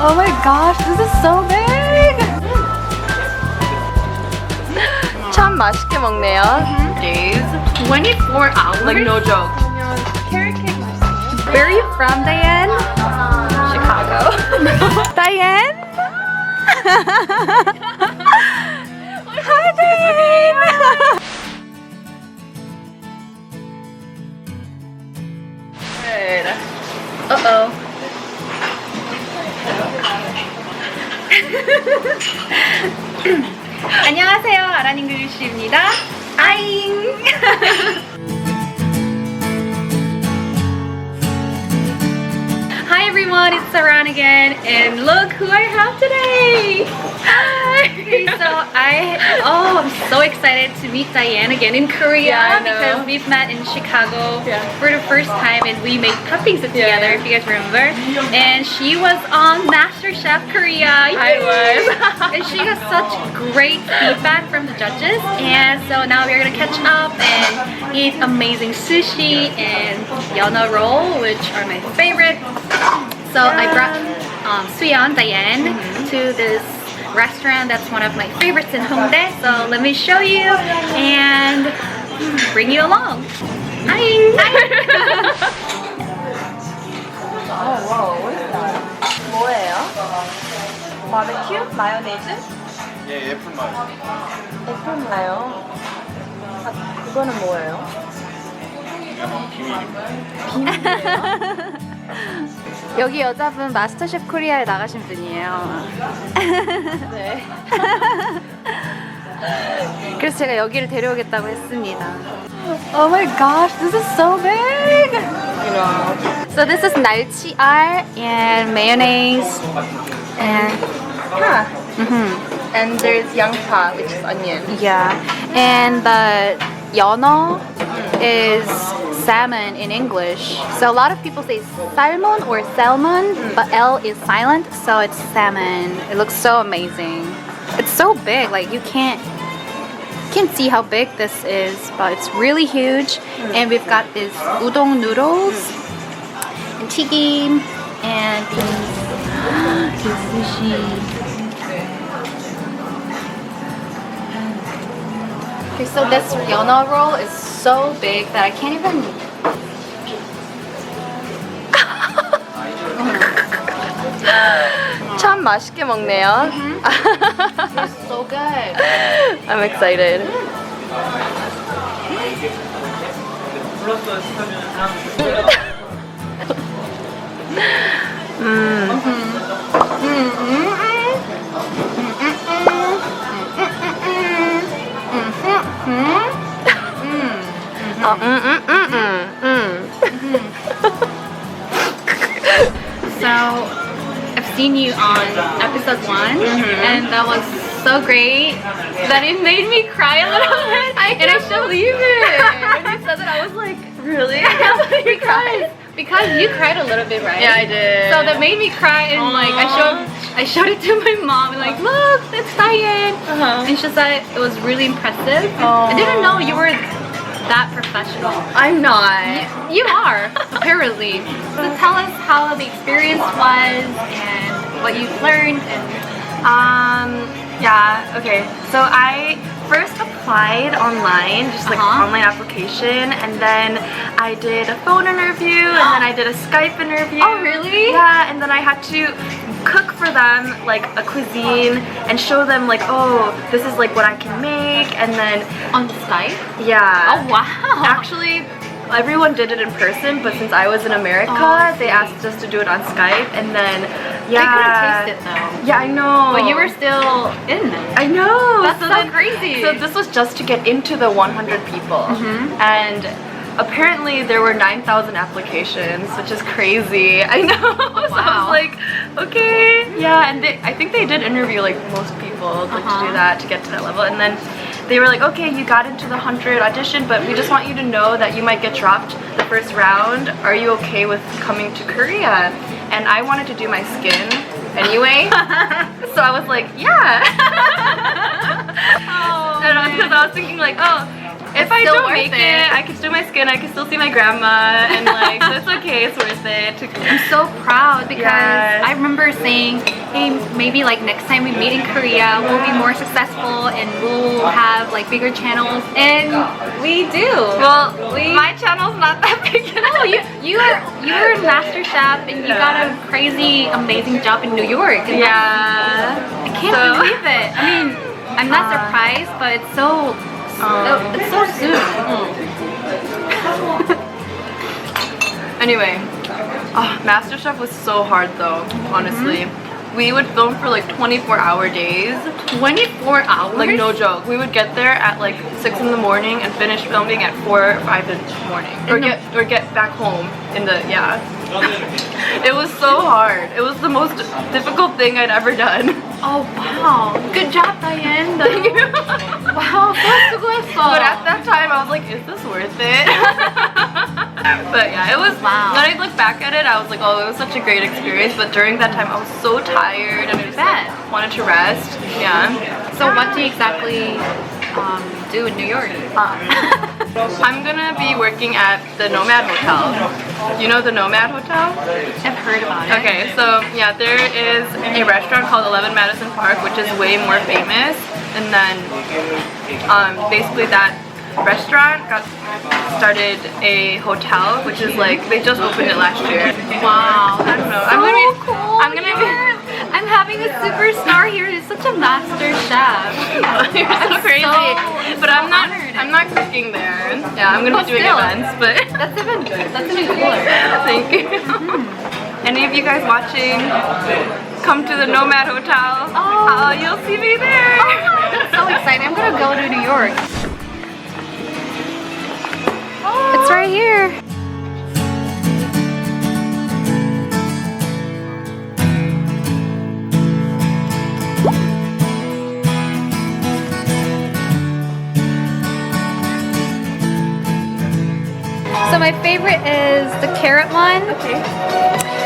Oh my gosh, this is so big! 참 맛있게 먹네요. Days. 24 hours? Like no joke. Carrot cake. Where are you from, Diane? Chicago. Diane? Hi, Diane! Good. Uh-oh. 안녕하세요. 아란 잉글리시입니다. 아잉. Hi everyone, it's Aran again, and look who I have today! Hi! I'm so excited to meet Diane again in Korea because we've met in Chicago for the first time and we made cuppings together, if you guys remember. And she was on MasterChef Korea. I was. And she got such great feedback from the judges, and so now we're gonna catch up and eat amazing sushi and 연어 roll, which are my favorite. So I brought Suyeon, Diane, to this restaurant that's one of my favorites in Hongdae. So let me show you and bring you along. Hi! Oh, wow, what is that? 뭐예요? 바베큐? 마요네즈? 예, 애플 맛. 애플 마요. 아, 그거는 뭐예요? 비밀입니다. 여기 여자분 마스터셰프 코리아에 나가신 분이에요. 네. 그래서 제가 여기를 데려오겠다고 했습니다. Oh my gosh, this is so big! You know. So this is 날치알 and mayonnaise and And there's yangpa, which is onion. yeah, and the 연어 is salmon in English. So a lot of people say salmon or salmon, but L is silent, so it's salmon. It looks so amazing. It's so big, like you can't see how big this is, but it's really huge. And we've got these udon noodles and 튀김 and these sushi. Okay, so this 연어 roll is so big that I can't even. 참 맛있게 먹네요. It's so good. I'm excited. So, I've seen you on episode 1, and that was so great that it made me cry a little bit. I can't believe it. When you said that, I was like, really? Because you cried a little bit, right? Yeah, I did. So that made me cry, and like I showed it to my mom, and like, look, that's Diane. And she said it was really impressive. I didn't know you were that professional. I'm not. You are, apparently. So tell us how the experience was and what you've learned. And Yeah, okay. So I first applied online, just like online application, and then I did a phone interview, and then I did a Skype interview. Oh, really? Yeah, and then I had to cook for them like a cuisine and show them like, oh, this is like what I can make, and then on Skype? yeah. Oh, wow. Actually, everyone did it in person, but since I was in America, they asked us to do it on Skype, and then They couldn't taste it though. Yeah, I know. But you were still in it. I know. That's so then- crazy. So this was just to get into the 100 people, and apparently there were 9,000 applications, which is crazy. I know. So I was Wow. like, okay, yeah. And I think they did interview like most people like, to do that, to get to that level, and then they were like, okay, you got into the 100 audition, but we just want you to know that you might get dropped the first round. Are you okay with coming to Korea? And I wanted to do my skin anyway, so I was like, yeah. And because I was thinking like, oh, if I still don't worth make it. it, I can still my skin. I can still see my grandma, and like so it's okay. It's worth it. I'm so proud because Yes. I remember saying, hey, maybe like next time we meet in Korea, we'll be more successful and we'll have like bigger channels, and we do. Well, my channel's not that big. No, you were in MasterChef and you got a crazy amazing job in New York. And Yeah. I can't believe it. I mean, I'm not surprised, but it's so soon. Anyway, MasterChef was so hard though, honestly. We would film for like 24-hour days. 24 hours? Like no joke. We would get there at like 6 in the morning and finish filming at 4 or 5 in the morning. Or get back home in the, It was so hard. It was the most difficult thing I'd ever done. Oh wow. Good job, Diane. Thank you. Wow, But at that time I was like, is this worth it? But yeah, it was, Wow. when I look back at it, I was like, oh, it was such a great experience. But during that time, I was so tired and I just like, wanted to rest. Yeah. So what do you exactly do in New York? I'm gonna be working at the Nomad Hotel. You know the Nomad Hotel? I've heard about it. Okay, so yeah, there is a restaurant called 11 Madison Park, which is way more famous. And then basically that restaurant started a hotel, which is like, they just opened it last year. Wow, I don't know. so cool. I'm gonna be. I'm having a superstar here. He's such a master chef. You're so crazy. But I'm not cooking there. Yeah, I'm gonna be doing events, but That's even cooler. thank you. Any of you guys watching, come to the Nomad Hotel. Oh. You'll see me there. That's so exciting. I'm gonna go to New York. It's right here. So my favorite is the carrot one. Okay.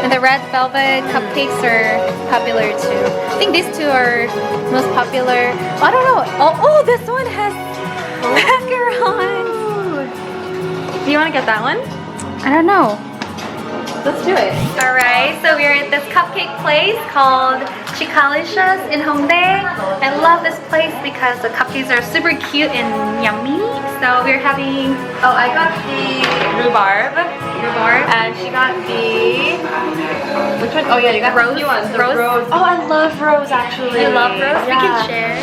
And the red velvet cupcakes are popular too. I think these two are most popular. I don't know. Oh, this one has macarons. Do you want to get that one? I don't know. Let's do it. Alright, so we're at this cupcake place called Chicalicious in Hongdae. I love this place because the cupcakes are super cute and yummy. So we're having, I got the rhubarb, and she got the, which one? Oh yeah, you got Rose? the new one, the Rose. Oh, I love rose actually. You love rose? We can share.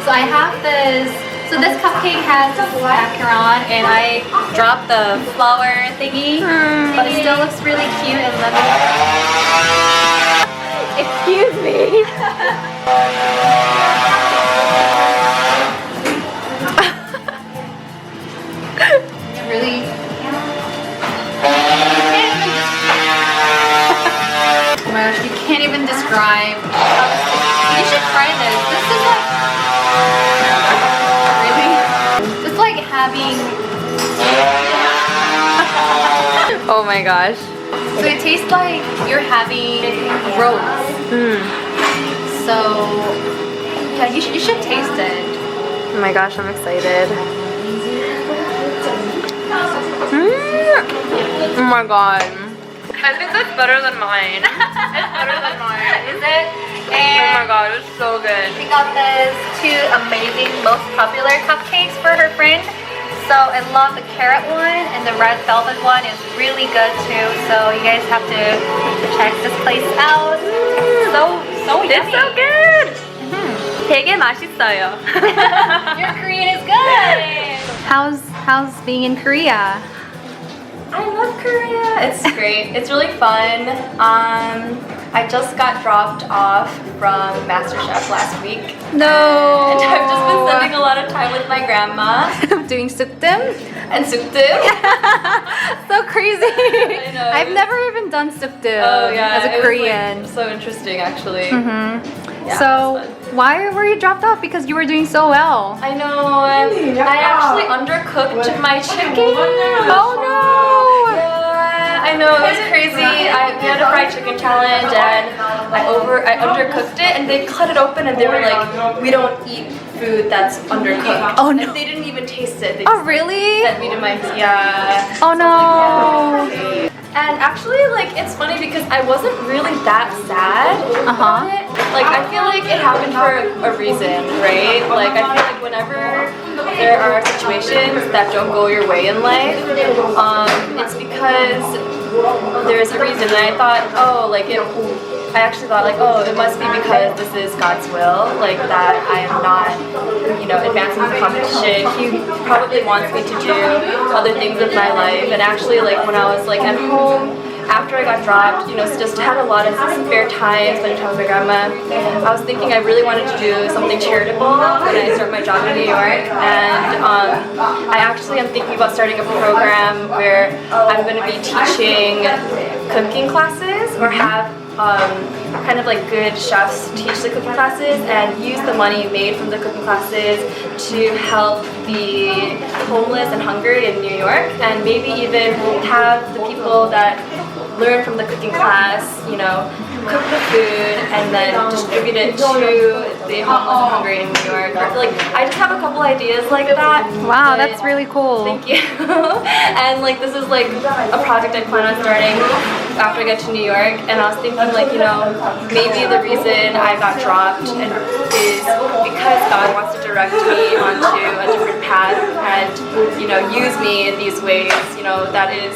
So I have this. So this cupcake has macaron, and I dropped the flour thingy, but it still looks really cute and lovely. Excuse me. Really? Oh my gosh, you can't even describe. You should try this. This is like. It's like having. Oh my gosh. So it tastes like you're having rose. So yeah, you should taste it. Oh my gosh, I'm excited. Oh my god. I think that's better than mine. It's better than mine. Is it? Oh And my god, it's so good. we got these two amazing, most popular cupcakes for her friend. So I love the carrot one, and the red velvet one is really good too. So you guys have to check this place out. So It's yummy. so good. 되게 맛있어요. Your Korean is good. How's being in Korea? I love Korea. It's great. It's really fun. I just got dropped off from MasterChef last week. No. And I've just been spending a lot of time with my grandma Doing sukdum? and sukdum. So crazy. I know. I've never even done sukdum Oh yeah, as a it was, Korean. like, so interesting actually. Yeah, So it was fun. why were you dropped off? Because you were doing so well. I know. I actually undercooked my chicken. Oh no! Yeah, I know, it was crazy. we had a fried chicken challenge, and I undercooked it, and they cut it open, and they were like, we don't eat food that's undercooked. Oh, no. And they didn't even taste it. They Oh, just really? sent me to my Oh no. And actually, like, it's funny because I wasn't really that sad about it. Like, I feel like it happened for a reason, right? Like, I feel like whenever there are situations that don't go your way in life, it's because there's a reason. And I thought, oh, like, I actually thought, like, oh, it must be because this is God's will, like, that I am not, you know, advancing the competition. He probably wants me to do other things with my life. And actually, like, when I was, like, at home, after I got dropped, you know, just had a lot of spare time, spending time with my grandma, I was thinking I really wanted to do something charitable when I start my job in New York. And I actually am thinking about starting a program where I'm going to be teaching cooking classes, or have kind of like good chefs teach the cooking classes and use the money made from the cooking classes to help the homeless and hungry in New York, and maybe even have the people that learn from the cooking class, you know, cook the food and then distribute it to the homeless and hungry in New York. Like, I just have a couple ideas like that. Wow, that's really cool. Thank you. And like, this is like a project I plan on starting after I get to New York. And I was thinking, like, you know, maybe the reason I got dropped is because God wants to direct me onto a different path and, you know, use me in these ways. You know, that is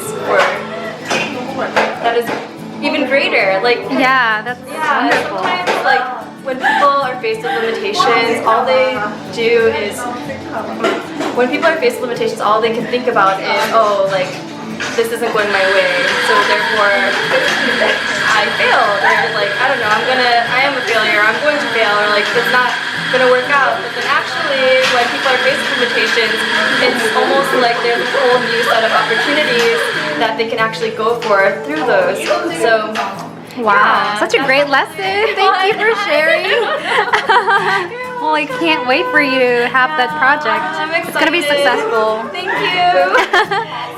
even greater. Like, Yeah, that's wonderful. sometimes, like, when people are faced with limitations, all they do is, when people are faced with limitations, all they can think about is, oh, like, this isn't going my way, so therefore I failed, or like, I don't know, I am a failure, I'm going to fail, or like, it's not gonna work out. But then actually, when people are faced with limitations, it's almost like there's a whole new set of opportunities that they can actually go for through those. So, Wow, yeah, such a great lesson. Thank you for sharing. Well, I can't wait for you to have that project. I'm excited. It's gonna be successful. Thank you.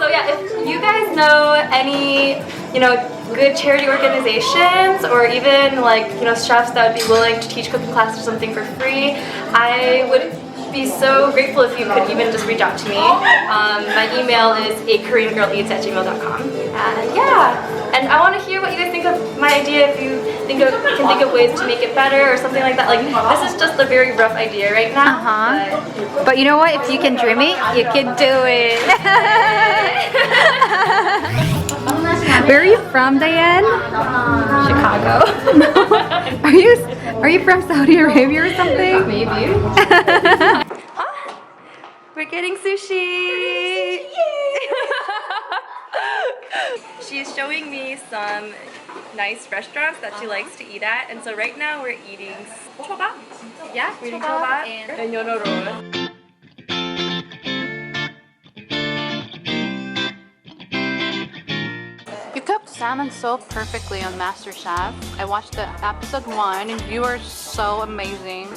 So yeah, if you guys know any, you know, good charity organizations, or even like, you know, chefs that would be willing to teach cooking classes or something for free, I would be so grateful if you could even just reach out to me. My email is akoreangirleats@gmail.com. And yeah, and I want to hear what you guys think of my idea. If you can think of ways to make it better or something like that. Like, this is just a very rough idea right now. But you know what? If you can dream it, you can do it. Where are you from, Diane? Chicago. Are you from Saudi Arabia or something? Maybe. We're getting sushi. She's showing me some nice restaurants that she likes to eat at, and so right now we're eating choba. Yeah, we're eating choba and yono roll. You cooked salmon so perfectly on MasterChef. I watched the episode 1 and you are so amazing.